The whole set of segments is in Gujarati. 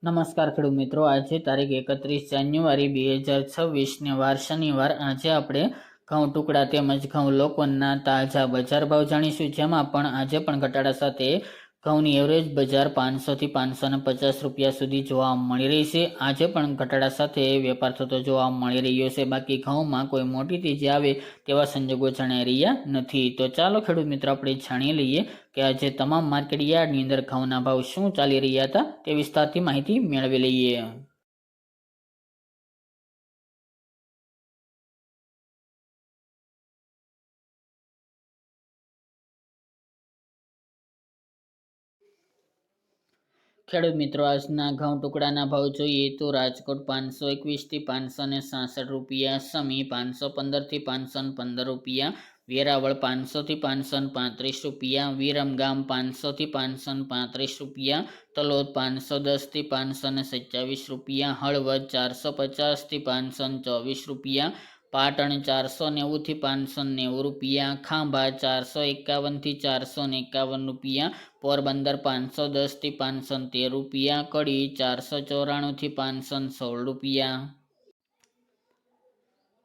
નમસ્કાર ખેડૂત મિત્રો, આજે તારીખ 31 જાન્યુઆરી 2026 ને વાર શનિવાર. આજે આપણે ઘઉં ટુકડા તેમજ ઘઉં લોકવનના તાજા બજાર ભાવ જાણીશું, જેમાં પણ આજે પણ ઘટાડા સાથે ઘઉંની એવરેજ બજાર 500 થી 550 રૂપિયા સુધી જોવા મળી રહી છે. આજે પણ ઘટાડા સાથે વેપાર થતો જોવા મળી રહ્યો છે. બાકી ઘઉંમાં કોઈ મોટી તેજી આવે તેવા સંજોગો જણાઈ રહ્યા નથી. તો ચાલો ખેડૂત મિત્રો, આપણે જાણી લઈએ કે આજે તમામ માર્કેટ યાર્ડની અંદર ઘઉંના ભાવ શું ચાલી રહ્યા હતા તે વિસ્તારથી માહિતી મેળવી લઈએ. ખેડૂત મિત્રો, આજના ઘઉં ટુકડાના ભાવ જોઈએ તો રાજકોટ 521 થી 566 રૂપિયા, સમી 515 થી 515 રૂપિયા, વેરાવળ 500 થી 535 રૂપિયા, વિરમગામ 500 થી 535 રૂપિયા, તલોદ 510 થી 527 રૂપિયા, હળવદ 450 થી 524 રૂપિયા, પાટણ 490 થી 590 રૂપિયા, ખાંભા 451 થી 451 રૂપિયા, પોરબંદર 510 થી 513 રૂપિયા, કડી 494 થી 516 રૂપિયા,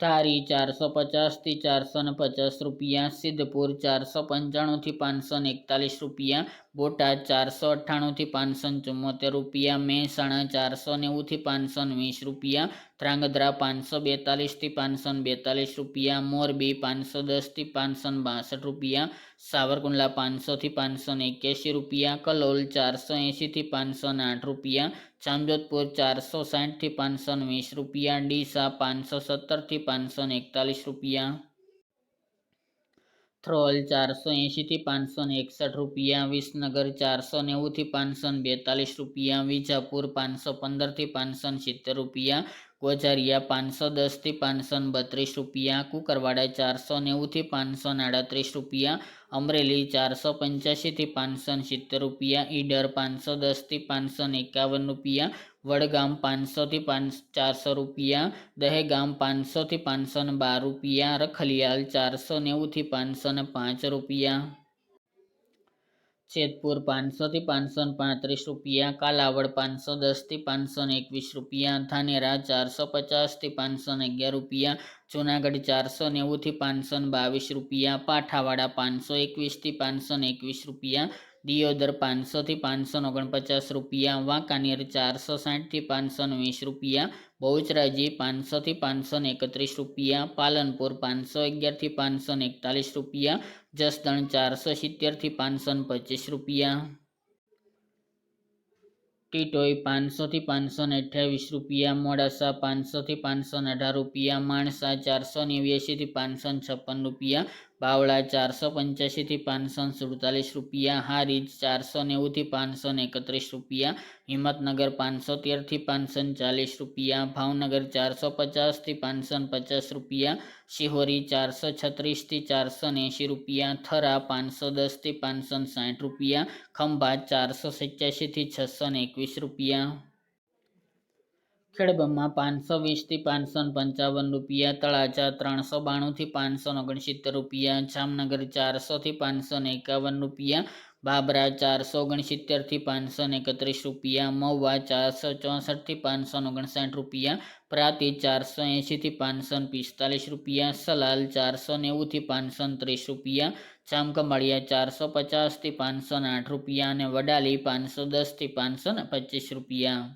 ધારી 450 થી 450 રૂપિયા, સિદ્ધપુર 495 થી 541 રૂપિયા, બોટાદ 498 થી 574 રૂપિયા, મહેસાણા 490 થી 520 રૂપિયા, ધ્રાંગધ્રા 542 થી 542 રૂપિયા, મોરબી 510 થી 562 રૂપિયા, સાવરકુંડલા 500 થી 581 રૂપિયા, કલોલ 480 થી 508 રૂપિયા, જામજોધપુર 460 થી 520 રૂપિયા, ડીસા 517 થી 541 રૂપિયા, થ્રોલ 480 થી 561 રૂપિયા, વિસનગર 490 થી 542 રૂપિયા, વિજાપુર 515 થી 570 રૂપિયા, ગોઝારિયા 510 થી 532 રૂપિયા, કુકરવાડા 490 થી 538 રૂપિયા, અમરેલી 485 થી 570 રૂપિયા, ઈડર 510 થી 551 રૂપિયા, વડગામ 500 થી 400 રૂપિયા, દહેગામ 500 થી 512 રૂપિયા, રખલિયાલ 490 થી 505 રૂપિયા, જેતપુર 500 થી 535 રૂપિયા, કાલાવડ 510 થી 521 રૂપિયા, ધાનેરા 450 થી 511 રૂપિયા, જૂનાગઢ 490 થી 522 રૂપિયા, પાઠાવાડા 521 થી 521 રૂપિયા, દિયોદર 500 થી 549 રૂપિયા, વાંકાનેર 460 થી 520 રૂપિયા, બહુચરાજી 500 થી 531 રૂપિયા, પાલનપુર 511 થી 541 રૂપિયા, જસદણ 470 થી 525 રૂપિયા, ટીટોઈ 500 થી 528 રૂપિયા, મોડાસા 500 થી 518 રૂપિયા, માણસા 489 થી 556 રૂપિયા, બાવળા 485 થી 547 રૂપિયા, હારીજ 490 થી 531 રૂપિયા, હિંમતનગર 513 થી 540 રૂપિયા, ભાવનગર 450 થી 550 રૂપિયા, શિહોરી 436 થી 480 રૂપિયા, થરા 510 થી 560 રૂપિયા, ખંભાત 487 થી 621 રૂપિયા, ખેડબ્રહ્મા 520 થી 555 રૂપિયા, તળાજા 392 થી 569 રૂપિયા, જામનગર 400 થી 551 રૂપિયા, બાબરા 469 થી 531 રૂપિયા, મહુવા 464 થી 559 રૂપિયા, પ્રાંતિજ 480 થી 545 રૂપિયા, સલાલ 490 થી 530 રૂપિયા, જામખંભાળિયા 450 થી 508 રૂપિયા અને વડાલી 510 થી 525 રૂપિયા.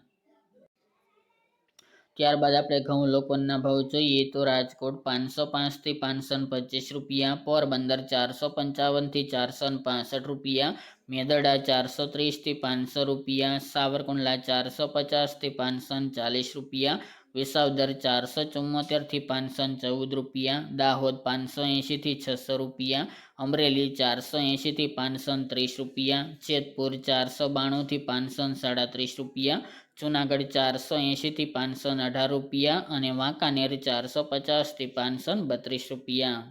ત્યારબાદ આપણે ઘઉં લોકવનના ભાવ જોઈએ તો રાજકોટ 505 થી 525 રૂપિયા, પોરબંદર 455 થી 465 રૂપિયા, મેદરડા 430 થી 500 રૂપિયા, સાવરકુંડલા 450 થી 540 રૂપિયા, વિસાવદર 474 થી 514 રૂપિયા, દાહોદ 580 થી 600 રૂપિયા, અમરેલી 480 થી 530 રૂપિયા, જેતપુર 492 થી 537 રૂપિયા, જૂનાગઢ 480 થી 518 રૂપિયા અને વાંકાનેર 450 થી 532 રૂપિયા.